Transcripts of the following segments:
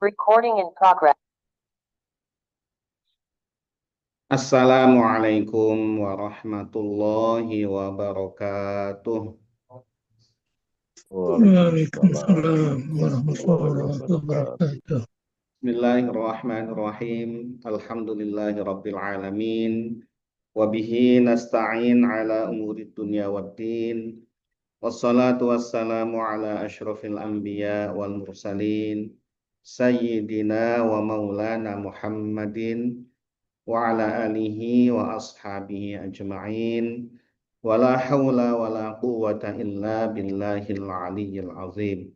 Recording in progress. Assalamualaikum warahmatullahi wabarakatuh. Waalaikumsalam warahmatullahi wabarakatuh. Bismillahirrahmanirrahim. Alhamdulillahirabbil alamin. Wa bihi nasta'in ala umurid dunya waddin. Wassalatu wassalamu ala asyrafil anbiya wal mursalin. Sayyidina wa maulana Muhammadin wa ala alihi wa ashabihi ajma'in. Wala hawla wala quwwata illa billahil aliyyil azim.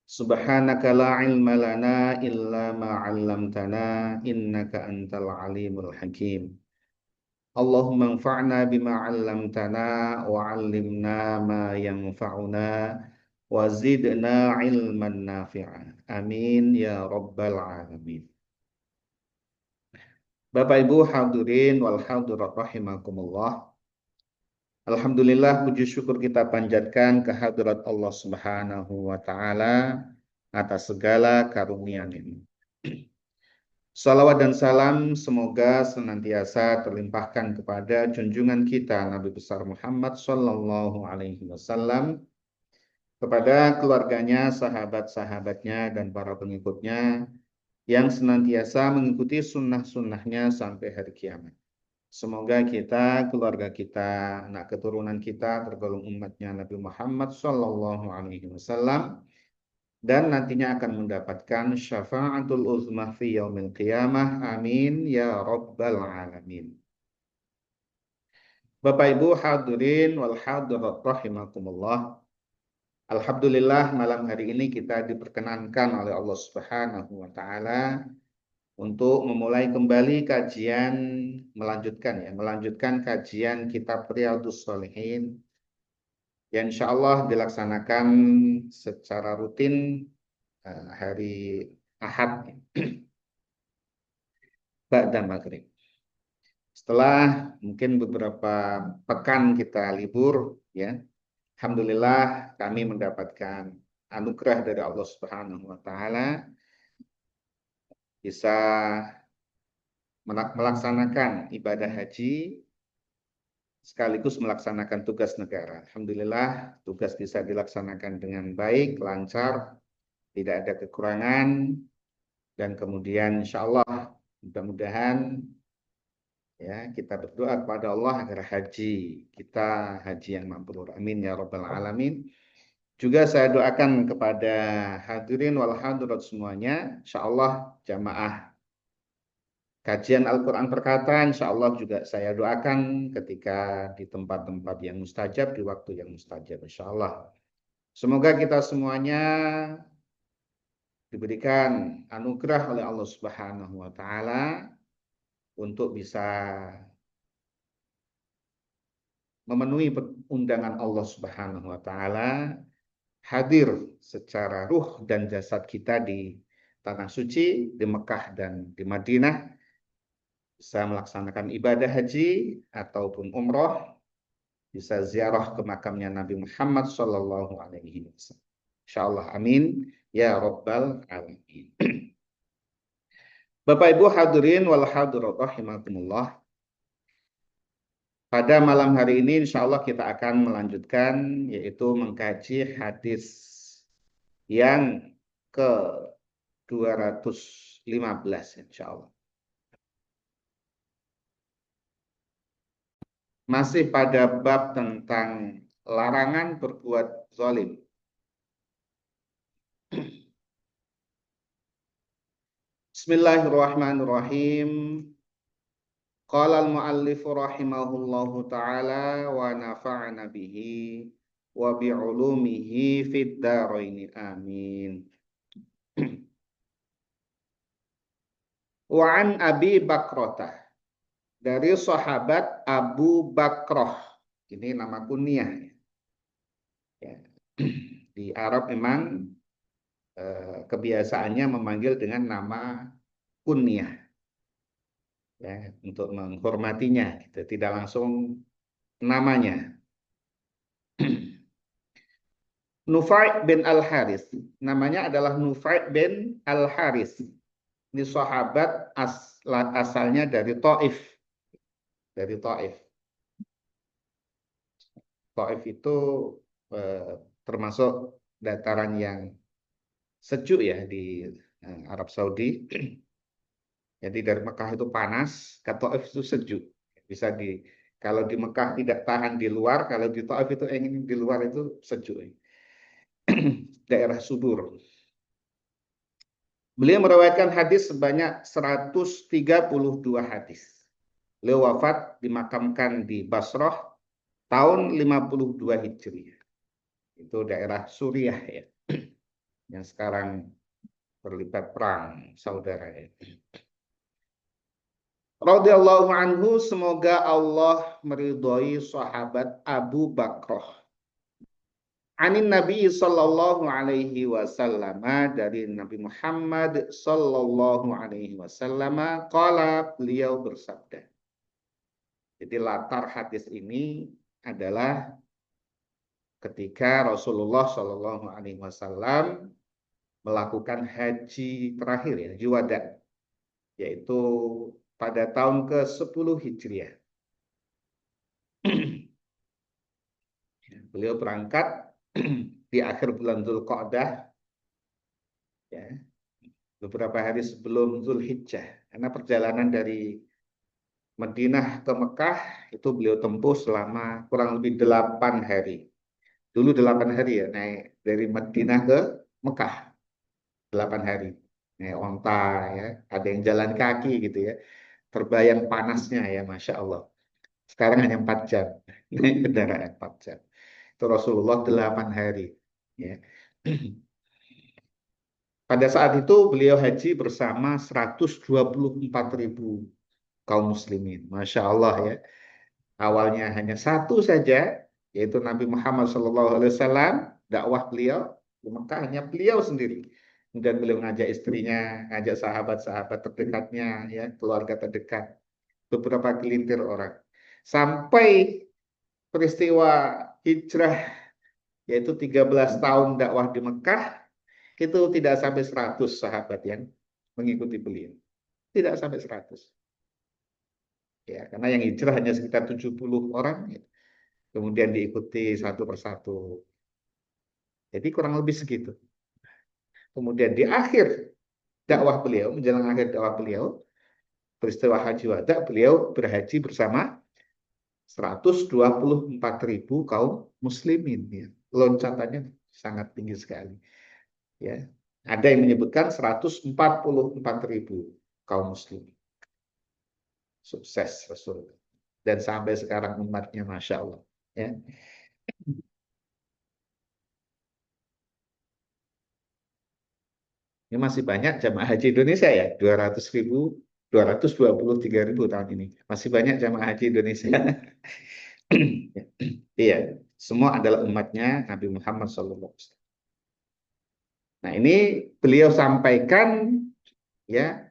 Subhanaka la ilma lana illa ma 'allamtana innaka antal alimul hakim. Allahumma anfa'na bima 'allamtana wa 'allimna ma yanfa'una wa zidna ilman nafi'a. Amin ya rabbal alamin. Bapak Ibu hadirin wal hadirat rahimakumullah. Alhamdulillah, puji syukur kita panjatkan kehadirat Allah Subhanahu wa taala atas segala karunia-Nya. Salawat dan salam semoga senantiasa terlimpahkan kepada junjungan kita Nabi besar Muhammad sallallahu alaihi wasallam, kepada keluarganya, sahabat-sahabatnya dan para pengikutnya yang senantiasa mengikuti sunnah-sunnahnya sampai hari kiamat. Semoga kita, keluarga kita, anak keturunan kita tergolong umatnya Nabi Muhammad sallallahu alaihi wasallam dan nantinya akan mendapatkan syafaatul uzmah fi yaumil qiyamah. Amin ya rabbal alamin. Bapak Ibu hadirin wal hadirat rahimakumullah. Alhamdulillah, malam hari ini kita diperkenankan oleh Allah Subhanahu wa taala untuk memulai kembali kajian, melanjutkan kajian kitab Riyadhus Shalihin yang insyaallah dilaksanakan secara rutin hari Ahad ba'da maghrib. Setelah mungkin beberapa pekan kita libur, ya, alhamdulillah kami mendapatkan anugerah dari Allah Subhanahu wa taala bisa melaksanakan ibadah haji sekaligus melaksanakan tugas negara. Alhamdulillah tugas bisa dilaksanakan dengan baik, lancar, tidak ada kekurangan, dan kemudian insya Allah mudah-mudahan ya kita berdoa kepada Allah agar haji kita haji yang mabrur. Amin ya rabbal alamin. Juga saya doakan kepada hadirin wal hadirat semuanya, insya Allah jamaah kajian Al-Quran perkata, insya Allah juga saya doakan ketika di tempat-tempat yang mustajab, di waktu yang mustajab, insya Allah. Semoga kita semuanya diberikan anugerah oleh Allah Subhanahu wa taala untuk bisa memenuhi undangan Allah Subhanahu wa taala, hadir secara ruh dan jasad kita di tanah suci, di Mekah dan di Madinah, bisa melaksanakan ibadah haji ataupun umroh, bisa ziarah ke makamnya Nabi Muhammad sallallahu alaihi wasallam. Insyaallah amin ya rabbal alamin. Bapak Ibu hadirin wal hadirat rahimakumullah. Pada malam hari ini insyaallah kita akan melanjutkan yaitu mengkaji hadis yang ke 215 insyaallah. Masih pada bab tentang larangan berbuat zalim. Bismillahirrahmanirrahim. Qala al-muallif rahimahullahu ta'ala wa nafa'ana bihi wa bi'ulumihi fid dharain amin. Wa an Abi Bakrah, dari sahabat Abu Bakrah. Ini nama kunyah. Ya. Di Arab memang kebiasaannya memanggil dengan nama kunyah, ya, untuk menghormatinya, gitu. Tidak langsung namanya. Nufai bin Al-Haris. Namanya adalah Nufai bin Al-Haris. Ini sahabat asalnya dari Taif. Dari Taif. Taif itu termasuk dataran yang sejuk ya di Arab Saudi. Jadi dari Mekah itu panas, ke Taif itu sejuk. Bisa kalau di Mekah tidak tahan di luar, kalau di Taif itu ingin di luar itu sejuk. Daerah subur. Beliau meriwayatkan hadis sebanyak 132 hadis. Beliau wafat dimakamkan di Basrah tahun 52 Hijriah. Itu daerah Suriah ya, yang sekarang terlibat perang saudara ya. Radhiyallahu anhu, semoga Allah meridhoi sahabat Abu Bakrah. Anin Nabi sallallahu alaihi wasallam, dari Nabi Muhammad sallallahu alaihi wasallam, qala, beliau bersabda. Jadi latar hadis ini adalah ketika Rasulullah sallallahu alaihi wasallam melakukan haji terakhir ya, haji wada, yaitu pada tahun ke-10 Hijriah. Beliau berangkat di akhir bulan Dzulqa'dah ya, beberapa hari sebelum Zulhijjah, karena perjalanan dari Madinah ke Mekah itu beliau tempuh selama kurang lebih 8 hari. Dulu 8 hari ya, naik dari Madinah ke Mekah 8 hari. Naik onta ya, ada yang jalan kaki gitu ya. Terbayang panasnya ya, Masya Allah. Sekarang hanya 4 jam, naik kendaraan 4 jam. Itu Rasulullah 8 hari ya. Pada saat itu beliau haji bersama 124.000 kaum muslimin. Masya Allah ya. Awalnya hanya satu saja, yaitu Nabi Muhammad SAW, dakwah beliau di Mekah hanya beliau sendiri. Kemudian beliau ngajak istrinya, ngajak sahabat-sahabat terdekatnya, ya, keluarga terdekat, beberapa gelintir orang. Sampai peristiwa hijrah, yaitu 13 tahun dakwah di Mekah, itu tidak sampai 100 sahabat yang mengikuti beliau. Tidak sampai 100. Ya, karena yang hijrah hanya sekitar 70 orang, ya. Kemudian diikuti satu persatu. Jadi kurang lebih segitu. Kemudian di akhir dakwah beliau, menjelang akhir dakwah beliau, peristiwa haji wada, beliau berhaji bersama 124.000 kaum muslimin. Ya. Loncatannya sangat tinggi sekali. Ya. Ada yang menyebutkan 144.000 kaum muslimin. Sukses Rasul. Dan sampai sekarang umatnya Masya Allah. Ya. Ini masih banyak jamaah haji Indonesia ya, 200.000, 223.000 tahun ini. Masih banyak jamaah haji Indonesia. Iya, semua adalah umatnya Nabi Muhammad SAW. Nah ini beliau sampaikan ya,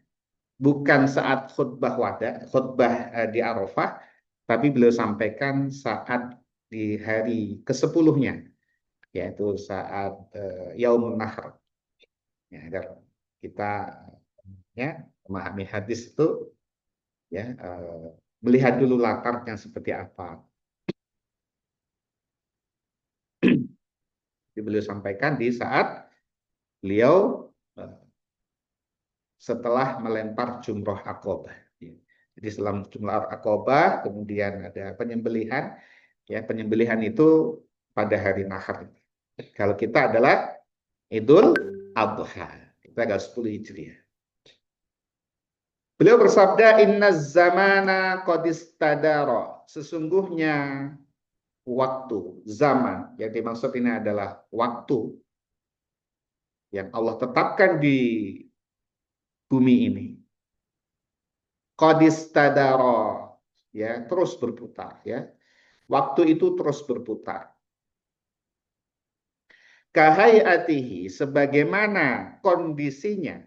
bukan saat khutbah wada, khutbah di Arafah, tapi beliau sampaikan saat di hari ke-10-nya, yaitu saat Yaumun Nahr. Ya, agar kita ya memahami hadis itu ya, melihat dulu latarnya seperti apa. Beliau sampaikan di saat beliau setelah melempar jumroh Aqobah. Jadi setelah jumroh Aqobah kemudian ada penyembelihan. Ya, penyembelihan itu pada hari Nahar. Kalau kita adalah Idul Adha, tanggal 10 Hijriah. Beliau bersabda, Inna zamana qad istadara. Sesungguhnya waktu, zaman, yang dimaksud ini adalah waktu yang Allah tetapkan di bumi ini. Qad istadara, ya, terus berputar, ya. Waktu itu terus berputar. Kahayatihi, sebagaimana kondisinya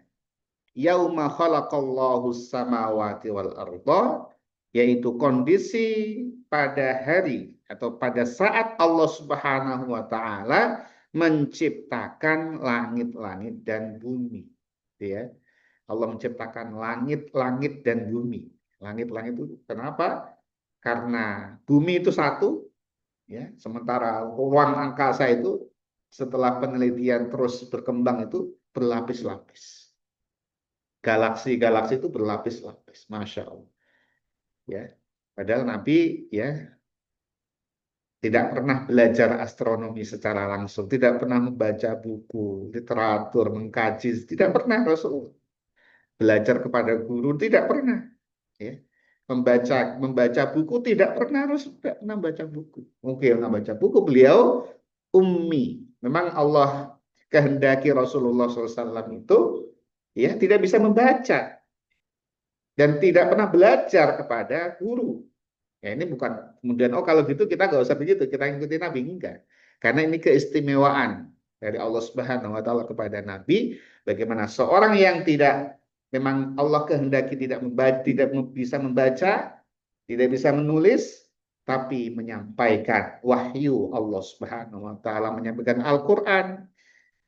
yauma khalaqallahu samawati wal arda, yaitu kondisi pada hari atau pada saat Allah Subhanahu wa taala menciptakan langit-langit dan bumi. Ya. Allah menciptakan langit-langit dan bumi. Langit-langit itu kenapa? Karena bumi itu satu, ya. Sementara ruang angkasa itu setelah penelitian terus berkembang itu berlapis-lapis. Galaksi-galaksi itu berlapis-lapis, masya Allah. Ya, padahal Nabi ya tidak pernah belajar astronomi secara langsung, tidak pernah membaca buku, literatur, mengkaji, tidak pernah Rasul belajar kepada guru, tidak pernah. Ya. Membaca buku tidak pernah, Rasul tidak pernah baca buku. Mungkin nggak baca buku, beliau ummi. Memang Allah kehendaki Rasulullah SAW itu ya tidak bisa membaca dan tidak pernah belajar kepada guru. Ya ini bukan kemudian oh kalau gitu kita nggak usah begitu, kita ikuti Nabi, enggak. Karena ini keistimewaan dari Allah Subhanahu wa taala kepada Nabi, bagaimana seorang yang tidak memang Allah kehendaki tidak membaca, tidak bisa membaca, tidak bisa menulis, tapi menyampaikan wahyu Allah Subhanahu wa taala, menyampaikan Al-Qur'an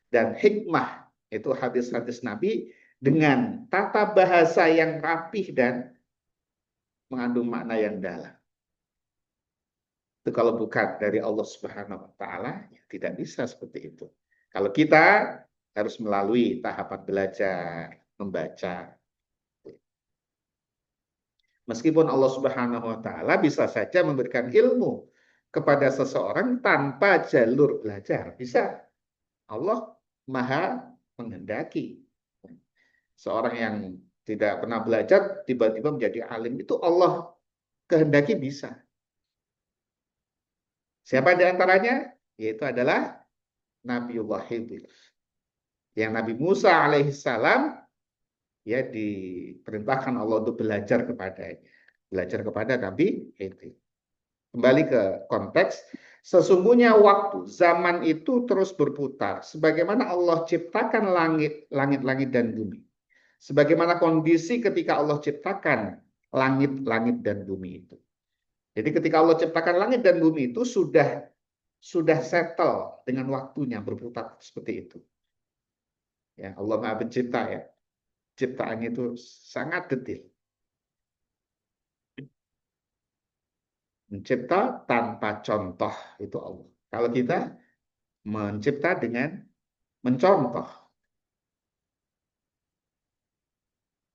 dan hikmah itu hadis-hadis Nabi dengan tata bahasa yang rapih dan mengandung makna yang dalam. Itu kalau bukan dari Allah Subhanahu wa taala, ya tidak bisa seperti itu. Kalau kita harus melalui tahapan belajar, membaca. Meskipun Allah Subhanahu wa taala bisa saja memberikan ilmu kepada seseorang tanpa jalur belajar, bisa. Allah Maha menghendaki. Seorang yang tidak pernah belajar tiba-tiba menjadi alim, itu Allah kehendaki bisa. Siapa di antaranya? Yaitu adalah Nabiullah Khidir. Yang Nabi Musa alaihissalam ya diperintahkan Allah untuk belajar kepadanya. Belajar kepada Nabi Khidir. Kembali ke konteks, sesungguhnya waktu, zaman itu terus berputar. Sebagaimana Allah ciptakan langit-langit dan bumi. Sebagaimana kondisi ketika Allah ciptakan langit-langit dan bumi itu. Jadi ketika Allah ciptakan langit dan bumi itu sudah settle dengan waktunya berputar seperti itu. Ya, Allah Maha Pencipta ya. Ciptaannya itu sangat detail. Mencipta tanpa contoh itu Allah. Kalau kita mencipta dengan mencontoh.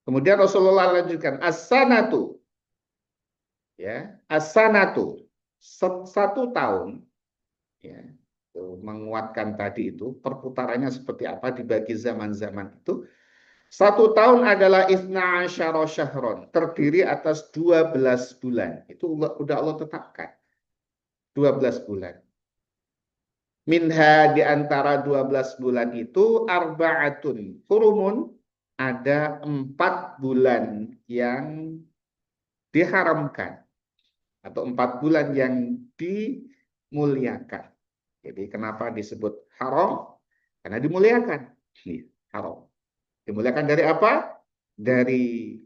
Kemudian Rasulullah lanjutkan as-sanatu. Ya, as-sanatu 1 tahun ya. Menguatkan tadi itu perputarannya seperti apa dibagi zaman-zaman itu. 1 tahun adalah isna asyara syahron, terdiri atas 12 bulan. Itu udah Allah tetapkan. 12 bulan. Minha di antara 12 bulan itu arba'atun hurumun, ada 4 bulan yang diharamkan atau 4 bulan yang dimuliakan. Jadi kenapa disebut haram? Karena dimuliakan. Haram. Dimuliakan dari apa? Dari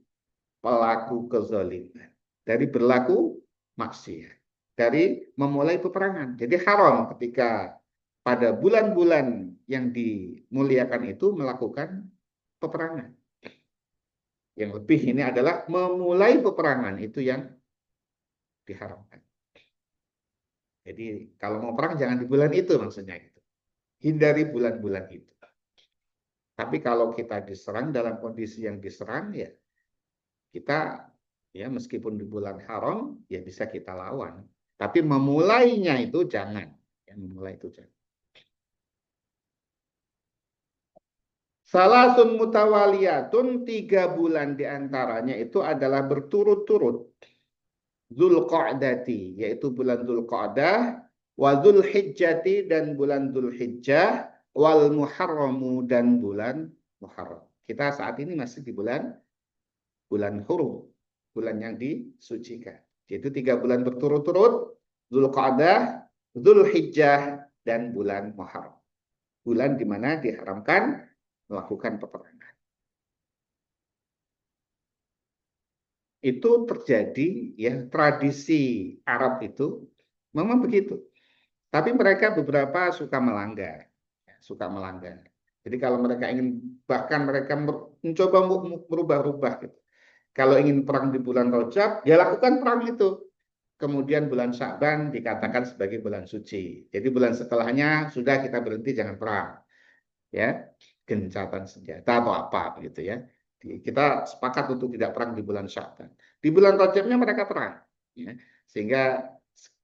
pelaku kezaliman. Dari berlaku maksiat. Dari memulai peperangan. Jadi haram ketika pada bulan-bulan yang dimuliakan itu melakukan peperangan. Yang lebih ini adalah memulai peperangan itu yang diharamkan. Jadi kalau mau perang jangan di bulan itu maksudnya itu. Hindari bulan-bulan itu. Tapi kalau kita diserang dalam kondisi yang diserang ya kita ya meskipun di bulan haram ya bisa kita lawan. Tapi memulainya itu jangan. Ya, memulai itu jangan. Salasun mutawaliyatun 3 bulan diantaranya itu adalah berturut-turut. Dzulqa'dati yaitu bulan Dzulqa'dah, wa Dzulhijjati dan bulan Dzulhijjah, wal Muharramu dan bulan Muharram. Kita saat ini masih di bulan Hurum, bulan yang disucikan. Yaitu 3 bulan berturut-turut, Dzulqa'dah, Dzulhijjah dan bulan Muharram. Bulan di mana diharamkan melakukan peperangan. Itu terjadi ya tradisi Arab itu memang begitu. Tapi mereka beberapa suka melanggar. suka melanggar. Jadi kalau mereka ingin, bahkan mereka mencoba merubah-rubah gitu. Kalau ingin perang di bulan Rajab, ya lakukan perang itu. Kemudian bulan Sya'ban dikatakan sebagai bulan suci. Jadi bulan setelahnya sudah kita berhenti, jangan perang. Ya, gencatan senjata atau apa begitu ya. Kita sepakat untuk tidak perang di bulan Sya'ban. Di bulan Rajabnya mereka perang. Ya. Sehingga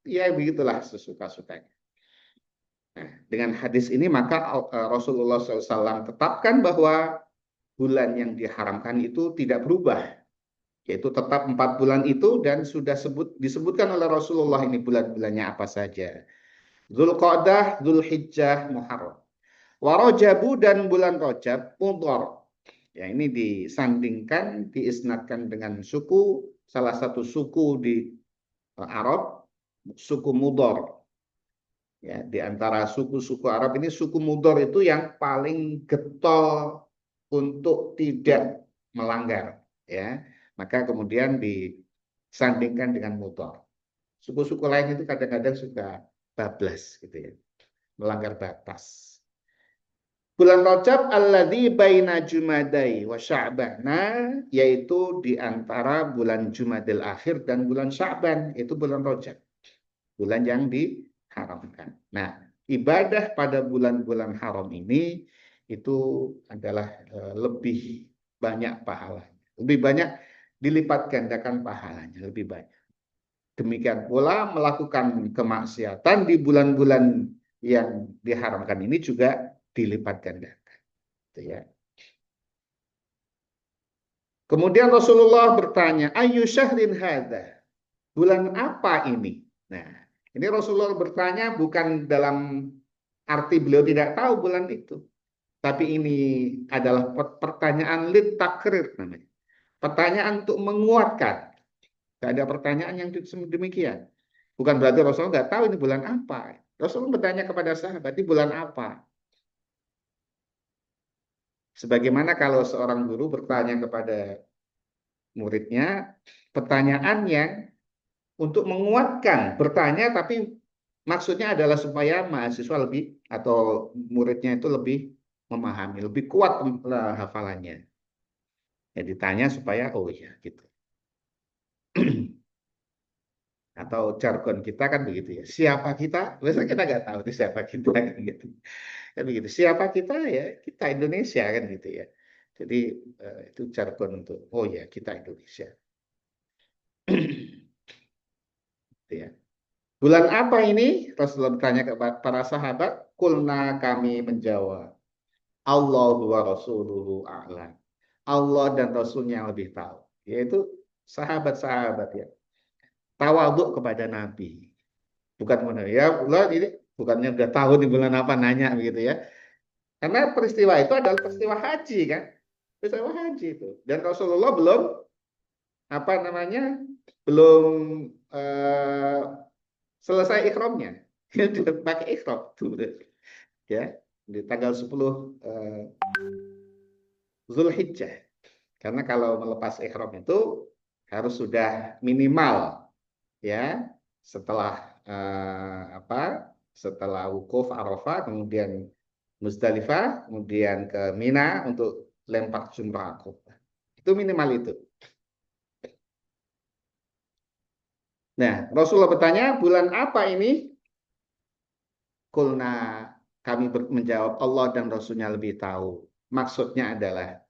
ya begitulah sesuka-sukanya. Nah, dengan hadis ini maka Rasulullah SAW tetapkan bahwa bulan yang diharamkan itu tidak berubah, yaitu tetap 4 bulan itu, dan sudah disebutkan oleh Rasulullah ini bulan-bulannya apa saja. Dzulqa'dah, Dzulhijjah, Muharram. Wa Rajabu, dan bulan Rajab, Mudhar. Ya, ini disandingkan, diisnadkan dengan suku, salah satu suku di Arab, suku Mudhar. Ya, di antara suku-suku Arab ini, suku Mudhar itu yang paling getol untuk tidak melanggar, ya. Maka kemudian disandingkan dengan Mudhar. Suku-suku lain itu kadang-kadang suka bablas gitu ya, melanggar batas. Bulan Rajab alladzi baina Jumadai wa Sya'bana, yaitu di antara bulan Jumadil Akhir dan bulan Sya'ban, itu bulan Rajab. Bulan yang diharamkan. Nah, ibadah pada bulan-bulan haram ini itu adalah lebih banyak pahalanya. Lebih banyak dilipat gandakan pahalanya, lebih banyak. Demikian pula melakukan kemaksiatan di bulan-bulan yang diharamkan ini juga dilipat gandakan. Gitu ya. Kemudian Rasulullah bertanya, "Ayyu syahrin hadza?" Bulan apa ini? Nah, ini Rasulullah bertanya bukan dalam arti beliau tidak tahu bulan itu, tapi ini adalah pertanyaan lit takrir namanya. Pertanyaan untuk menguatkan. Tidak ada pertanyaan yang demikian. Bukan berarti Rasulullah nggak tahu ini bulan apa. Rasulullah bertanya kepada sahabat, ini bulan apa? Sebagaimana kalau seorang guru bertanya kepada muridnya, pertanyaan yang untuk menguatkan, bertanya tapi maksudnya adalah supaya mahasiswa lebih atau muridnya itu lebih memahami, lebih kuat hafalannya. Ya ditanya supaya oh ya gitu. Atau jargon kita kan begitu ya. Siapa kita? Biasanya kita nggak tahu itu siapa kita kan gitu. Kan begitu. Siapa kita ya? Kita Indonesia kan gitu ya. Jadi itu jargon untuk oh ya kita Indonesia. Gitu ya. Bulan apa ini? Rasulullah bertanya kepada para sahabat. Kulna, kami menjawab. Allahu wa rasuluhu a'lam. Allah dan Rasulnya yang lebih tahu. Yaitu sahabat-sahabat ya. Tawaduk kepada Nabi. Bukan ya, Allah ini bukannya udah tahu di bulan apa nanya begitu ya. Karena peristiwa itu adalah peristiwa haji kan. Peristiwa haji itu. Dan Rasulullah belum apa namanya? Belum selesai ikhramnya. Dia pakai ikhram tuh. Ya, di tanggal 10 Zulhijjah. Karena kalau melepas ikhram itu harus sudah minimal ya setelah setelah wukuf Arafah, kemudian Muzdalifah, kemudian ke Mina untuk lempar jumrah akobah. Itu minimal itu. Nah, Rasulullah bertanya, bulan apa ini? Kulna, kami menjawab, Allah dan Rasulnya lebih tahu. Maksudnya adalah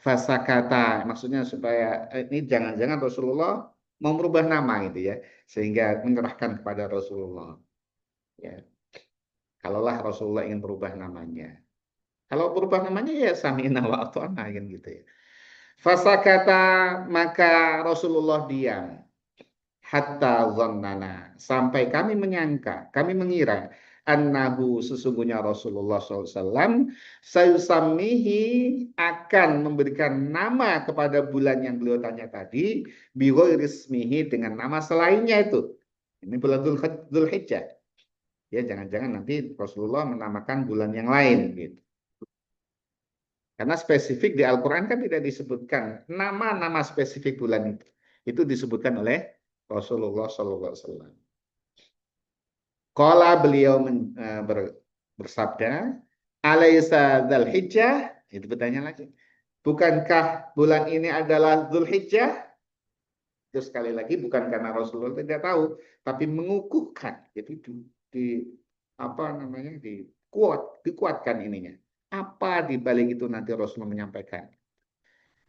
fasakata, maksudnya supaya ini jangan-jangan Rasulullah mau merubah nama gitu ya, sehingga menyerahkan kepada Rasulullah. Ya, kalaulah Rasulullah ingin berubah namanya. Kalau berubah namanya ya sami'na wa ata'na kan gitu ya. Fasakata, maka Rasulullah diam. Hatta zannana, sampai kami menyangka, kami mengira annahu, sesungguhnya Rasulullah SAW sayusamihi, akan memberikan nama kepada bulan yang beliau tanya tadi, biwairismihi, dengan nama selainnya itu. Ini bulan Dzulhijjah. Ya, jangan-jangan nanti Rasulullah menamakan bulan yang lain gitu. Karena spesifik di Al-Quran kan tidak disebutkan nama-nama spesifik bulan itu. Itu disebutkan oleh Rasulullah SAW. Qala, beliau bersabda, Alaisa Dzulhijjah? Itu bertanya lagi. Bukankah bulan ini adalah Dzulhijjah? Itu sekali lagi bukan karena Rasulullah tidak tahu, tapi mengukuhkan. Jadi di apa namanya dikuatkan ininya. Apa di balik itu nanti Rasulullah menyampaikan?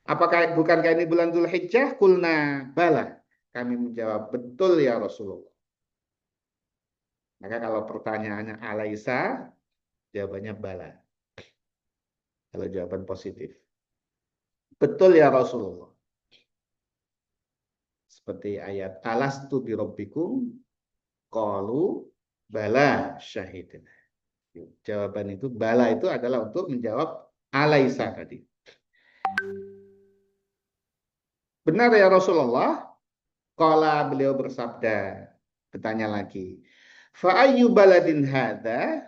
Apakah bukankah ini bulan Dzulhijjah? Kulna bala. Kami menjawab betul ya Rasulullah. Maka kalau pertanyaannya alaisa, jawabannya bala. Kalau jawaban positif. Betul ya Rasulullah. Seperti ayat alastu birabbikum qalu bala syahidin. Jawaban itu bala itu adalah untuk menjawab alaisa tadi. Benar ya Rasulullah? Qala beliau bersabda, bertanya lagi. Fa ayyu baladin hadza?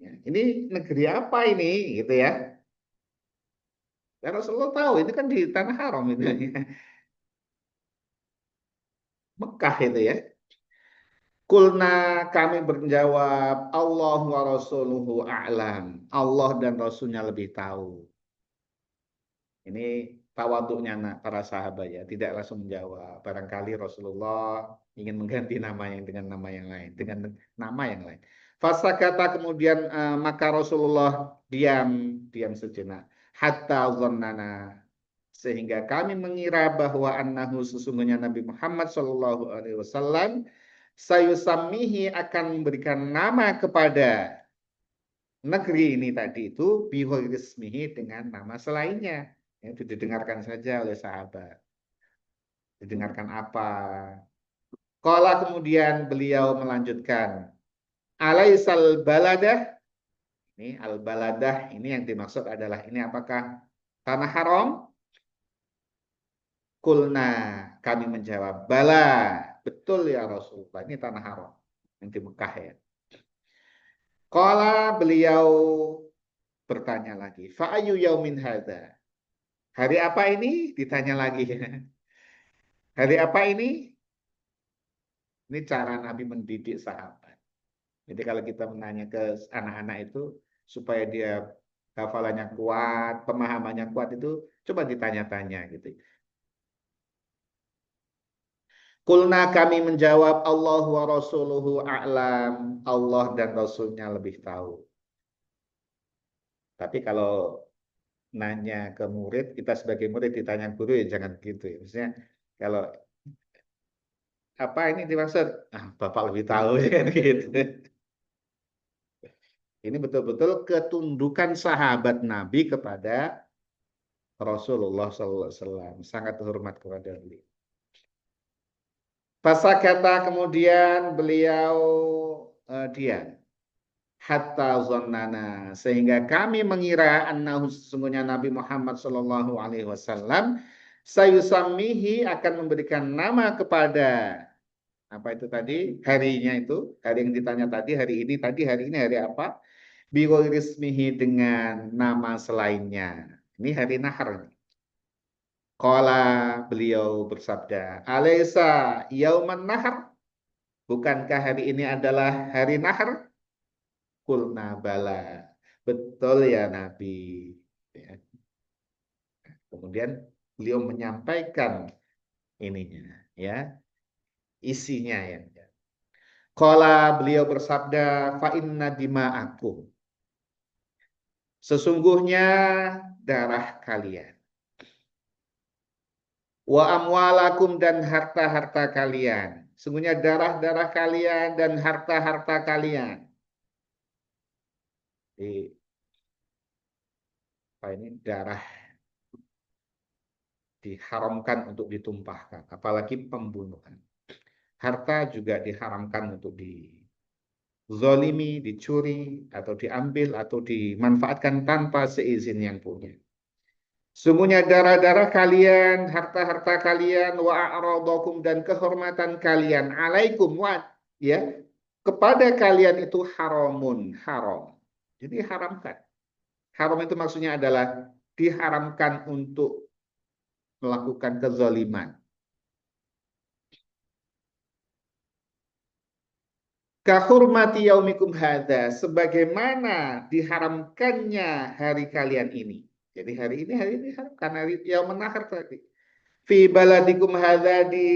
Ya, ini negeri apa ini gitu ya. Dan Rasulullah tahu ini kan di tanah haram itu. Mekah itu ya. Kulna kami berjawab Allah wa rasuluhu a'lam. Allah dan Rasulnya lebih tahu. Ini tawaduknya para sahabat ya, tidak langsung menjawab. Barangkali Rasulullah ingin mengganti nama yang dengan nama yang lain, dengan nama yang lain. Fasakata kemudian maka Rasulullah diam sejenak. Hatta zannana sehingga kami mengira bahwa annahu sesungguhnya Nabi Muhammad Shallallahu Alaihi Wasallam sayusamihi akan memberikan nama kepada negeri ini tadi itu bihoirismihi dengan nama selainnya. Ya, itu didengarkan saja oleh sahabat. Didengarkan apa? Qala kemudian beliau melanjutkan. Alaisal baladah. Ini al-baladah ini yang dimaksud adalah ini apakah tanah haram? Kulna kami menjawab. Bala. Betul ya Rasulullah. Ini tanah haram. Yang di Mekah ya. Qala beliau bertanya lagi. Fa'ayu yaumin hadza? Hari apa ini? Ditanya lagi. Hari apa ini? Ini cara Nabi mendidik sahabat. Jadi kalau kita menanya ke anak-anak itu supaya dia hafalannya kuat, pemahamannya kuat itu coba ditanya-tanya gitu. Kulna kami menjawab Allah wa rasuluhu a'lam. Allah dan Rasulnya lebih tahu. Tapi kalau nanya ke murid, kita sebagai murid ditanya guru ya jangan gitu ya. Maksudnya kalau apa ini dimaksud? Ah, Bapak lebih tahu ya kan gitu. Ini betul-betul ketundukan sahabat Nabi kepada Rasulullah SAW. Sangat hormat kepada beliau. Fasakata kemudian beliau diam. Hatta zonnana sehingga kami mengira annahu sesungguhnya Nabi Muhammad Shallallahu Alaihi Wasallam sayusamihi akan memberikan nama kepada apa itu tadi harinya itu hari yang ditanya tadi hari ini hari apa biwairismihi dengan nama selainnya ini hari nahar. Qala beliau bersabda Alaysa yauman nahar bukankah hari ini adalah hari nahar. Kulna bala. Betul ya Nabi. Ya. Kemudian beliau menyampaikan ininya, ya, isinya ya. Qala beliau bersabda, fa inna dima'akum. Sesungguhnya darah kalian. Wa amwalakum dan harta-harta kalian. Sesungguhnya darah-darah kalian dan harta-harta kalian. Di, apa ini darah diharamkan untuk ditumpahkan, apalagi pembunuhan. Harta juga diharamkan untuk dizolimi, dicuri, atau diambil, atau dimanfaatkan tanpa seizin yang punya. Sungguhnya darah-darah kalian, harta-harta kalian, wa a'radakum dan kehormatan kalian, alaikum wa ya kepada kalian itu haramun, haram. Jadi haramkan. Haram itu maksudnya adalah diharamkan untuk melakukan kezaliman. 'Kalian. Kahurmati yaumikum hadza, sebagaimana diharamkannya hari kalian ini. Jadi hari ini diharamkan, hari yaumun nahar tadi. Fi baladikum hadza, di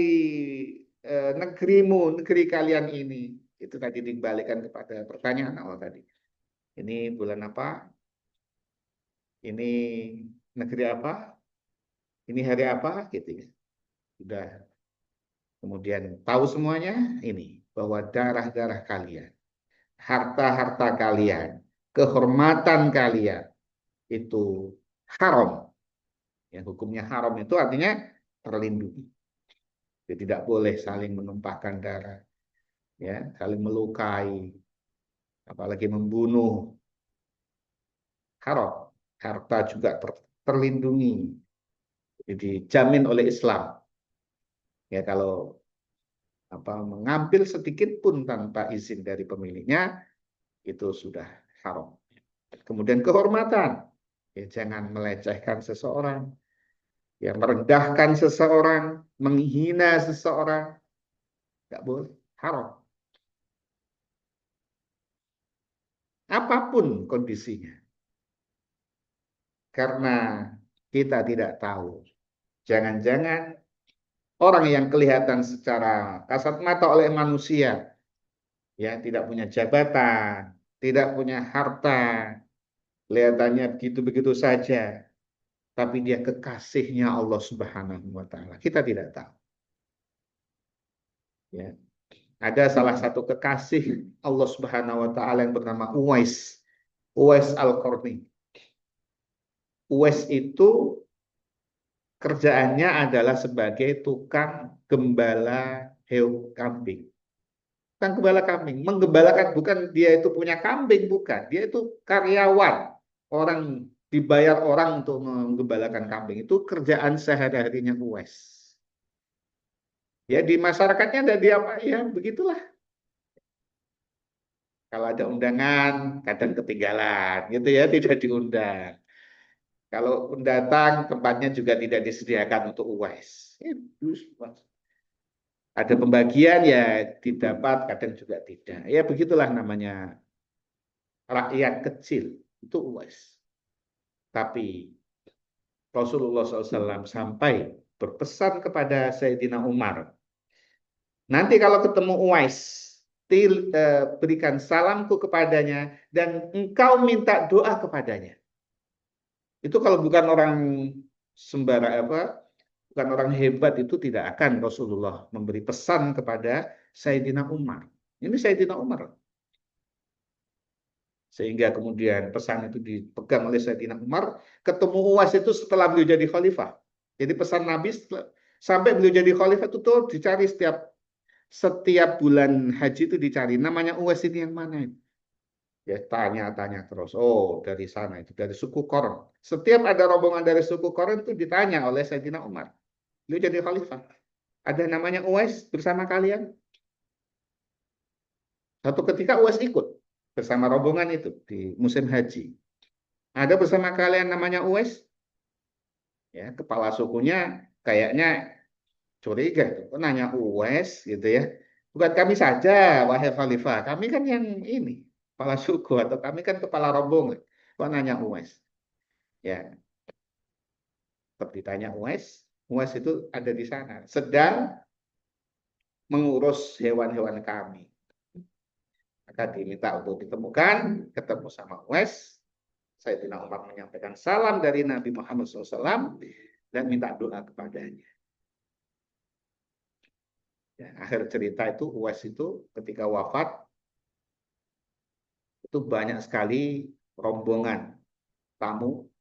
negerimu, negeri kalian ini. Itu tadi dikembalikan kepada pertanyaan awal tadi. Ini bulan apa? Ini negeri apa? Ini hari apa? Gitu ya. Sudah kemudian tahu semuanya ini, bahwa darah-darah kalian, harta-harta kalian, kehormatan kalian itu haram. Ya, hukumnya haram itu artinya terlindungi. Jadi tidak boleh saling menumpahkan darah, ya, saling melukai, apalagi membunuh. Haram. Harta juga terlindungi. Jadi dijamin oleh Islam. Ya, kalau mengambil sedikit pun tanpa izin dari pemiliknya itu sudah haram. Kemudian kehormatan, ya, jangan melecehkan seseorang, ya, merendahkan seseorang, menghina seseorang, nggak boleh, haram. Apapun kondisinya, karena kita tidak tahu. Jangan-jangan orang yang kelihatan secara kasat mata oleh manusia, ya, tidak punya jabatan, tidak punya harta, kelihatannya begitu-begitu saja, tapi dia kekasihnya Allah Subhanahu wa taala. Kita tidak tahu. Ya. Ada salah satu kekasih Allah Subhanahu wa taala yang bernama Uwais. Uwais Al-Qarni. Uwais itu kerjaannya adalah sebagai tukang gembala kambing. Tukang gembala kambing, menggembalakan, bukan dia itu punya kambing, bukan. Dia itu karyawan. Orang dibayar orang untuk menggembalakan kambing. Itu kerjaan sehari-harinya Uwais. Ya, di masyarakatnya ada dia apa ya, begitulah. Kalau ada undangan kadang ketinggalan gitu ya, tidak diundang. Kalau datang tempatnya juga tidak disediakan untuk Uwais. Ada pembagian ya didapat, kadang juga tidak. Ya begitulah namanya rakyat kecil, itu Uwais. Tapi Rasulullah SAW sampai berpesan kepada Sayyidina Umar, nanti kalau ketemu Uwais, berikan salamku kepadanya dan engkau minta doa kepadanya. Itu kalau bukan orang bukan orang hebat, itu tidak akan Rasulullah memberi pesan kepada Sayyidina Umar. Ini Sayyidina Umar. Sehingga kemudian pesan itu dipegang oleh Sayyidina Umar, ketemu Uwais itu setelah beliau jadi khalifah. Jadi pesan Nabi sampai beliau jadi khalifah itu tuh dicari setiap bulan haji itu dicari. Namanya Uwais ini yang mana itu? Ya, tanya-tanya terus. Oh, dari sana itu, dari suku Quraisy. Setiap ada rombongan dari suku Quraisy itu ditanya oleh Sayyidina Umar. Beliau jadi khalifah. Ada namanya Uwais bersama kalian? Satu ketika Uwais ikut bersama rombongan itu di musim haji. Ada bersama kalian namanya Uwais? Ya, kepala sukunya kayaknya curiga itu. Kok nanya Uwais gitu ya. Bukan kami saja, wahai khalifah. Kami kan yang ini, kepala suku, atau kami kan kepala rombongan. Kok nanya Uwais? Ya, seperti ditanya Uwais. Uwais itu ada di sana, sedang mengurus hewan-hewan kami. Maka diminta untuk ditemukan, ketemu sama Uwais. Sayyidina Umar menyampaikan salam dari Nabi Muhammad SAW dan minta doa kepadanya. Ya, akhir cerita itu Uwais itu ketika wafat itu banyak sekali rombongan tamu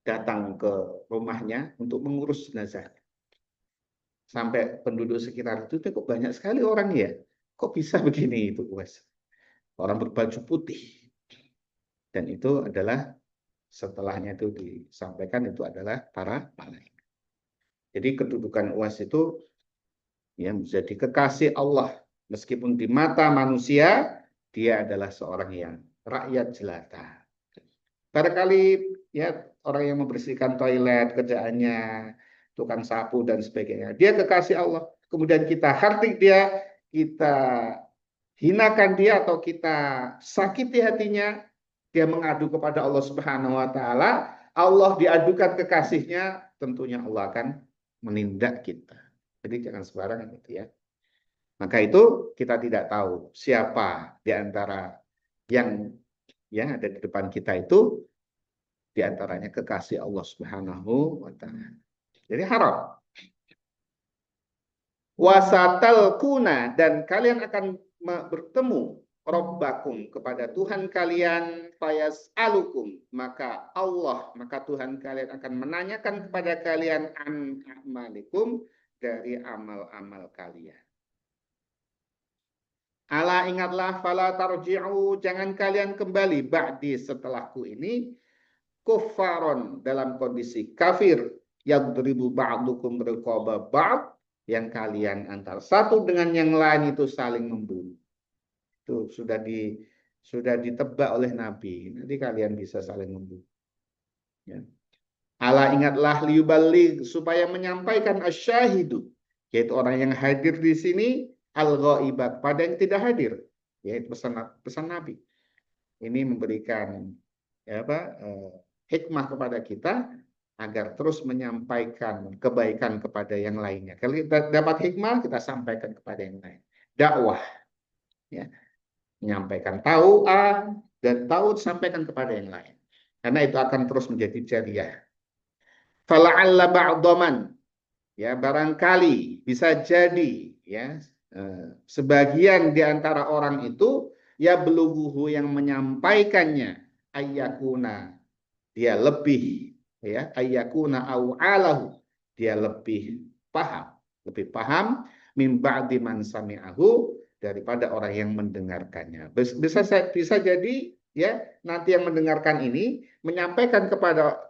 datang ke rumahnya untuk mengurus jenazahnya. Sampai penduduk sekitar itu kok banyak sekali orang ya. Kok bisa begini itu Uwais? Orang berbaju putih. Dan itu adalah setelahnya itu disampaikan itu adalah para malaikat. Jadi kedudukan Uwais itu ya menjadi kekasih Allah, meskipun di mata manusia dia adalah seorang yang rakyat jelata. Barangkali ya orang yang membersihkan toilet kerjaannya, tukang sapu dan sebagainya, dia kekasih Allah. Kemudian kita hardik dia, kita hinakan dia atau kita sakiti hatinya, dia mengadu kepada Allah Subhanahu wa taala, Allah diadukan kekasihnya, tentunya Allah akan menindak kita. Jadi jangan sembarangan itu ya. Maka itu kita tidak tahu siapa di antara yang ada di depan kita itu, di antaranya kekasih Allah Subhanahu wa taala. Jadi haram. Wasatal kuna, dan kalian akan bertemu Rabbakum kepada Tuhan kalian, fayas alukum, maka Tuhan kalian akan menanyakan kepada kalian an amalikum, dari amal-amal kalian. Ala ingatlah, fala tarji'u, jangan kalian kembali ba'di setelahku ini, kuffaron, dalam kondisi kafir, yadribu ba'dukum riqaba ba'd, yang kalian antar satu dengan yang lain itu saling membunuh. Itu sudah ditebak oleh Nabi. Nanti kalian bisa saling membunuh. Ya. Ala ingatlah, liyuballigh, supaya menyampaikan asyahidu, yaitu orang yang hadir di sini, al-ghaibat, pada yang tidak hadir, yaitu pesan Nabi. Ini memberikan hikmah kepada kita agar terus menyampaikan kebaikan kepada yang lainnya. Kalau kita dapat hikmah, kita sampaikan kepada yang lain. Dakwah, ya, menyampaikan tahu dan tahu sampaikan kepada yang lain. Karena itu akan terus menjadi jariyah. Fala'alla ba'daman, ya, barangkali bisa jadi, ya, sebagian di antara orang itu, ya, belughuhu, yang menyampaikannya, ayyakuna, dia lebih, ya, ayyakuna au alahu, dia lebih paham min ba'di man sami'ahu, daripada orang yang mendengarkannya. Bisa jadi, ya, nanti yang mendengarkan ini menyampaikan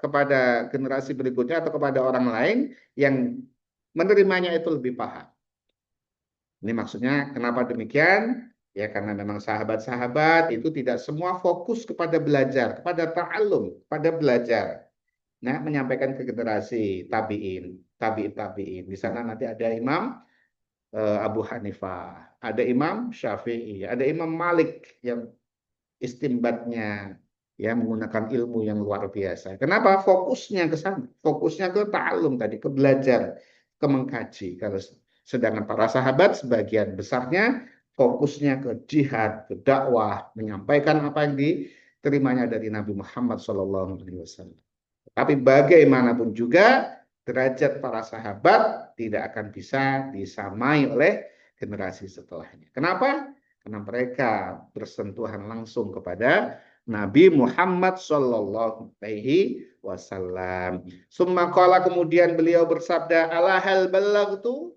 kepada generasi berikutnya atau kepada orang lain yang menerimanya itu lebih paham. Ini maksudnya kenapa demikian? Ya, karena memang sahabat-sahabat itu tidak semua fokus kepada belajar, kepada ta'allum, kepada belajar. Nah, menyampaikan ke generasi tabi'in. Di sana nanti ada Imam Abu Hanifah, ada Imam Syafi'i, ada Imam Malik yang istimbatnya, ya, menggunakan ilmu yang luar biasa. Kenapa? Fokusnya ke sana, fokusnya ke ta'allum tadi, ke belajar, ke mengkaji. Kalau sedangkan para sahabat sebagian besarnya fokusnya ke jihad, ke dakwah, menyampaikan apa yang diterimanya dari Nabi Muhammad SAW. Tapi bagaimanapun juga, derajat para sahabat tidak akan bisa disamai oleh generasi setelahnya. Kenapa? Karena mereka bersentuhan langsung kepada Nabi Muhammad SAW. Summa qala, kemudian beliau bersabda, ala hal ballagtu,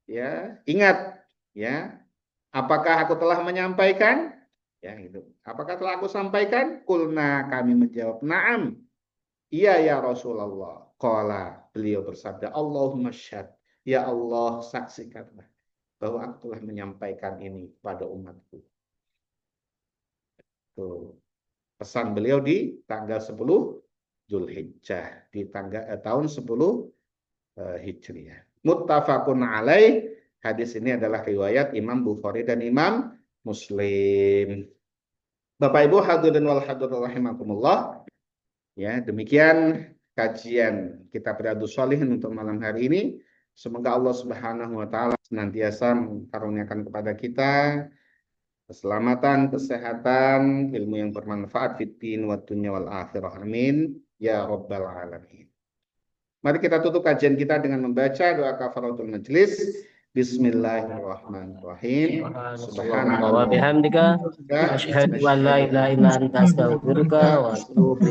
ya, ingat, ya, apakah aku telah menyampaikan? Ya, itu. Apakah telah aku sampaikan? Kulna, kami menjawab, na'am, iya ya Rasulullah. Qala, beliau bersabda, Allahumma syahad, ya Allah, saksikanlah bahwa aku telah menyampaikan ini pada umatku. Tuh. Pesan beliau di tanggal 10 Dzulhijjah, di tahun 10 Hijriah. Muttafaqun alaih. Hadis ini adalah riwayat Imam Bukhari dan Imam Muslim. Bapak Ibu hadirin wal hadirat rahimakumullah. Ya, demikian kajian Kitab Riyadhus Shalihin untuk malam hari ini. Semoga Allah Subhanahu wa taala senantiasa mengaruniakan kepada kita keselamatan, kesehatan, ilmu yang bermanfaat fid din wad dunya wal akhirah. Amin ya rabbal alamin. Mari kita tutup kajian kita dengan membaca doa kafaratul majelis. Bismillahirrahmanirrahim. Subhanallah wa bihamdika asyhadu an la ilaha illa anta astaghfiruka wa atubu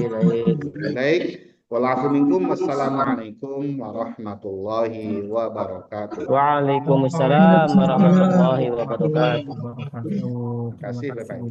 ilaik. Wassalamualaikum warahmatullahi wabarakatuh. Waalaikumsalam warahmatullahi wabarakatuh. Terima Terima kasih Bapak Ibu.